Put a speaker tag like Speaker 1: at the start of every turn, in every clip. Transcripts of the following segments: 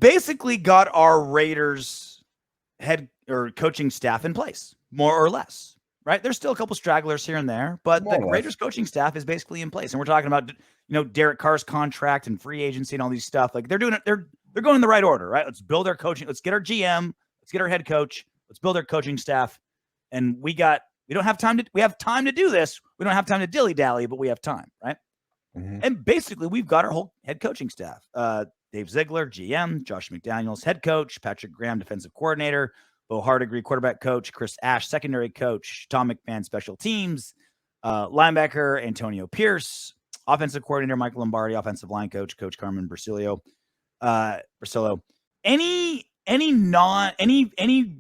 Speaker 1: basically got our Raiders head or coaching staff in place, more or less, right? There's still a couple stragglers here and there, but the Raiders coaching staff is basically in place. And we're talking about, Derek Carr's contract and free agency and all these stuff. Like they're doing it. They're going in the right order, right? Let's build our coaching. Let's get our GM. Let's get our head coach. Let's build our coaching staff. And we have time to do this. We don't have time to dilly dally, but we have time, right? Mm-hmm. And basically we've got our whole head coaching staff. Dave Ziegler, GM, Josh McDaniels, head coach, Patrick Graham, defensive coordinator, Bo Hardegree, quarterback coach, Chris Ash, secondary coach, Tom McMahon, special teams, linebacker, Antonio Pierce, offensive coordinator, Michael Lombardi, offensive line coach, Coach Carmen Bricilo. Any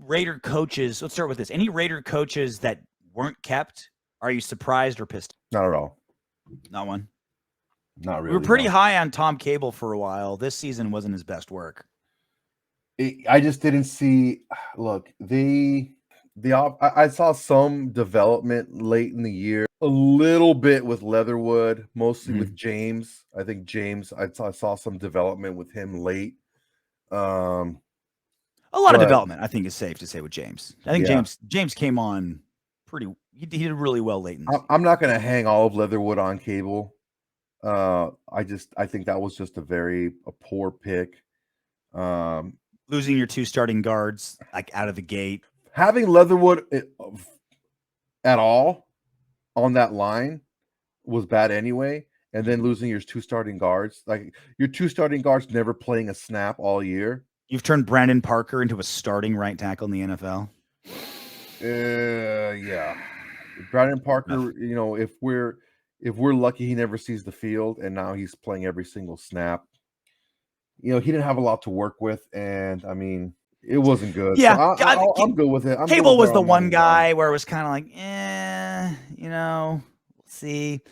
Speaker 1: Raider coaches, let's start with this. Any Raider coaches that weren't kept, are you surprised or pissed?
Speaker 2: Not at all.
Speaker 1: Not one?
Speaker 2: Not really.
Speaker 1: We were pretty high on Tom Cable for a while. This season wasn't his best work.
Speaker 2: I just didn't see. Look, I saw some development late in the year, a little bit with Leatherwood, mostly with James. I think James. I saw some development with him late.
Speaker 1: A lot of development, I think, is safe to say with James. I think James came on pretty. He did really well late in the season.
Speaker 2: I'm not going to hang all of Leatherwood on Cable. I think that was just a poor pick.
Speaker 1: Losing your two starting guards like out of the gate.
Speaker 2: Having Leatherwood at all on that line was bad anyway. And then losing your two starting guards, like your two starting guards never playing a snap all year.
Speaker 1: You've turned Brandon Parker into a starting right tackle in the NFL.
Speaker 2: Yeah. Brandon Parker, if we're lucky, he never sees the field, and now he's playing every single snap. He didn't have a lot to work with, and I mean, it wasn't good.
Speaker 1: Yeah,
Speaker 2: so I'm good with it.
Speaker 1: Cable was the one guy where it was kind of like, we'll see.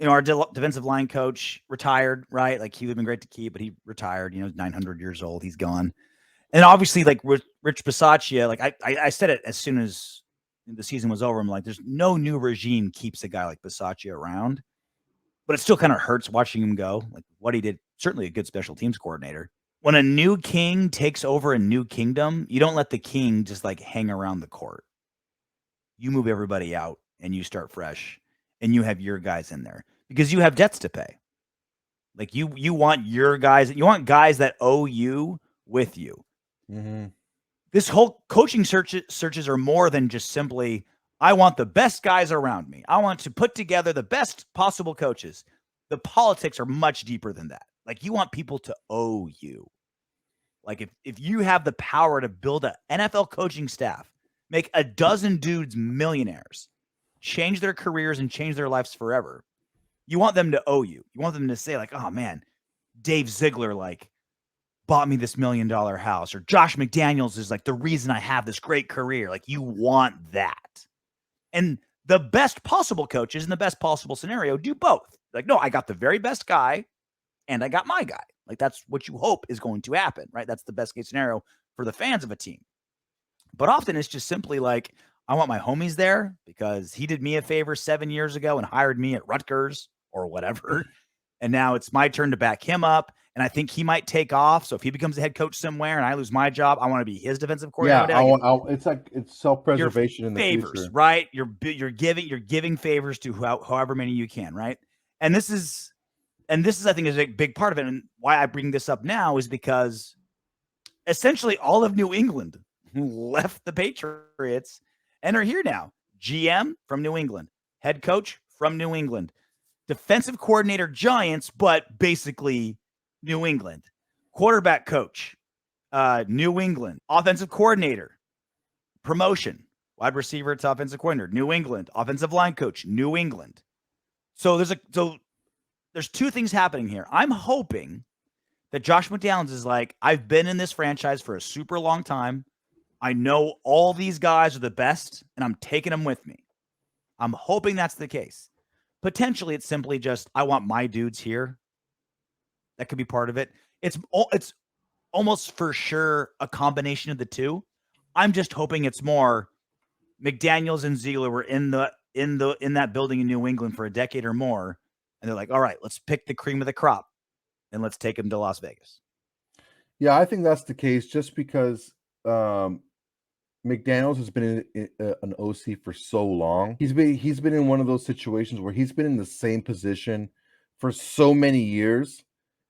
Speaker 1: Our defensive line coach retired, right? Like he would have been great to keep, but he retired. 900 years old. He's gone. And obviously, like Rich Bisaccia, like I said it as soon as the season was over. I'm like, there's no new regime keeps a guy like Bisaccia around, but it still kind of hurts watching him go. Like what he did, certainly a good special teams coordinator. When a new king takes over a new kingdom, you don't let the king just like hang around the court. You move everybody out and you start fresh, and you have your guys in there because you have debts to pay. Like you want your guys, you want guys that owe you with you.
Speaker 2: Mm-hmm.
Speaker 1: This whole coaching searches are more than just simply, I want the best guys around me. I want to put together the best possible coaches. The politics are much deeper than that. Like you want people to owe you. Like if you have the power to build an NFL coaching staff, make a dozen dudes millionaires, change their careers and change their lives forever, you want them to owe you. You want them to say like, oh man, Dave Ziegler like bought me this $1 million house, or Josh McDaniels is like the reason I have this great career. Like you want that. And the best possible coaches in the best possible scenario do both. Like, no, I got the very best guy and I got my guy. Like that's what you hope is going to happen, right? That's the best case scenario for the fans of a team. But often it's just simply like, I want my homies there because he did me a favor 7 years ago and hired me at Rutgers or whatever. And now it's my turn to back him up. And I think he might take off. So if he becomes a head coach somewhere and I lose my job, I want to be his defensive coordinator.
Speaker 2: Yeah, it's self-preservation in the
Speaker 1: favors,
Speaker 2: future,
Speaker 1: right? You're giving favors to however many you can, right? And this is I think is a big part of it. And why I bring this up now is because essentially all of New England left the Patriots and are here now. GM from New England, head coach from New England, defensive coordinator Giants, but basically New England, quarterback coach, New England, offensive coordinator, promotion, wide receiver to offensive coordinator, New England, offensive line coach, New England. So there's two things happening here. I'm hoping that Josh McDaniels is like, I've been in this franchise for a super long time. I know all these guys are the best, and I'm taking them with me. I'm hoping that's the case. Potentially, it's simply just, I want my dudes here. That could be part of it. It's almost for sure a combination of the two. I'm just hoping it's more McDaniels and Ziegler were in that building in New England for a decade or more, and they're like, all right, let's pick the cream of the crop and let's take them to Las Vegas.
Speaker 2: Yeah, I think that's the case just because McDaniels has been an OC for so long. He's been in one of those situations where he's been in the same position for so many years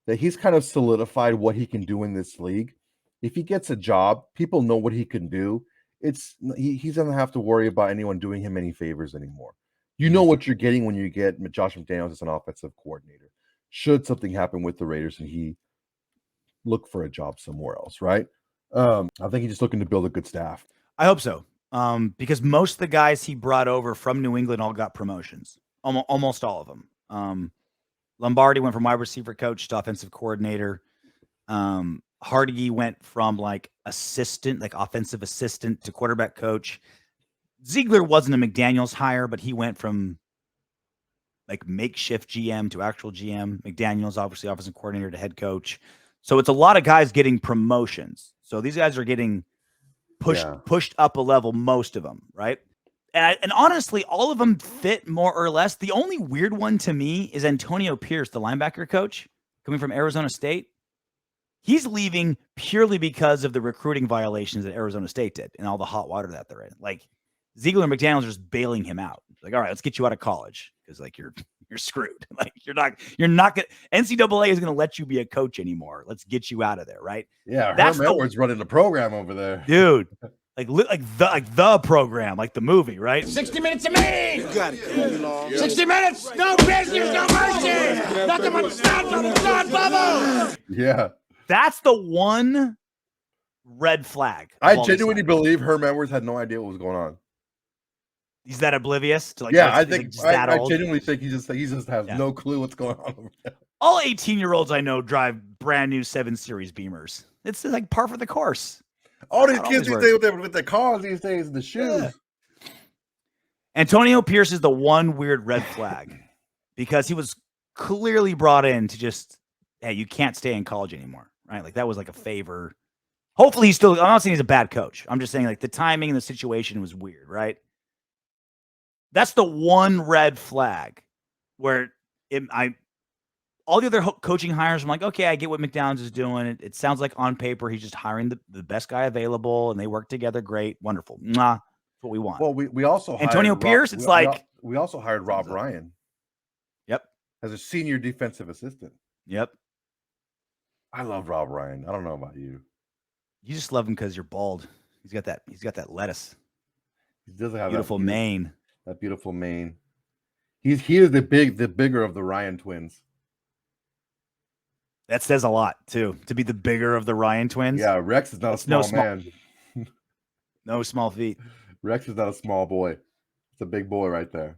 Speaker 2: that he's kind of solidified what he can do in this league. If he gets a job, people know what he can do. He's doesn't have to worry about anyone doing him any favors anymore. You know what you're getting when you get Josh McDaniels as an offensive coordinator. Should something happen with the Raiders and he look for a job somewhere else, right? I think he's just looking to build a good staff.
Speaker 1: I hope so. Because most of the guys he brought over from New England all got promotions. Almost all of them. Lombardi went from wide receiver coach to offensive coordinator. Hardegree went from like assistant, like offensive assistant to quarterback coach. Ziegler wasn't a McDaniels hire, but he went from like makeshift GM to actual GM. McDaniels, obviously offensive coordinator to head coach. So it's a lot of guys getting promotions. So these guys are getting pushed up a level, most of them, right? And honestly, all of them fit more or less. The only weird one to me is Antonio Pierce, the linebacker coach, coming from Arizona State. He's leaving purely because of the recruiting violations that Arizona State did and all the hot water that they're in. Like Ziegler and McDaniels are just bailing him out. Like, all right, let's get you out of college because like you're screwed. Like you're not gonna NCAA is gonna let you be a coach anymore. Let's get you out of there, right?
Speaker 2: Yeah, Herm Edwards running the program over there,
Speaker 1: dude. Like the program, like the movie, right?
Speaker 3: 60 minutes of me. You got it. 60 minutes, no business, no mercy. Nothing but snot from the snot bubble.
Speaker 2: Yeah.
Speaker 1: That's the one red flag.
Speaker 2: I genuinely believe Herm Edwards had no idea what was going on.
Speaker 1: He's that oblivious to like.
Speaker 2: Yeah, I think I genuinely think he just has no clue what's going on over there.
Speaker 1: All 18-year-olds I know drive brand new 7 Series Beamers. It's like par for the course.
Speaker 2: All these kids these days with their cars these days and the shoes.
Speaker 1: Yeah. Antonio Pierce is the one weird red flag because he was clearly brought in to just, hey, you can't stay in college anymore, right? Like that was like a favor. Hopefully he's still, I'm not saying he's a bad coach. I'm just saying like the timing and the situation was weird, right? That's the one red flag where all the other coaching hires, I'm like, okay, I get what McDaniels is doing. It sounds like on paper he's just hiring the best guy available, and they work together great. Wonderful. That's what we want.
Speaker 2: Well, we also
Speaker 1: Antonio Pierce.
Speaker 2: We also hired Rob Ryan.
Speaker 1: Yep.
Speaker 2: As a senior defensive assistant.
Speaker 1: Yep.
Speaker 2: I love Rob Ryan. I don't know about you.
Speaker 1: You just love him because you're bald. He's got that lettuce.
Speaker 2: He does have
Speaker 1: beautiful mane.
Speaker 2: That beautiful mane. He is the bigger of the Ryan twins.
Speaker 1: That says a lot, too, to be the bigger of the Ryan twins.
Speaker 2: Yeah, Rex is not a small man.
Speaker 1: No small feet.
Speaker 2: Rex is not a small boy. It's a big boy right there.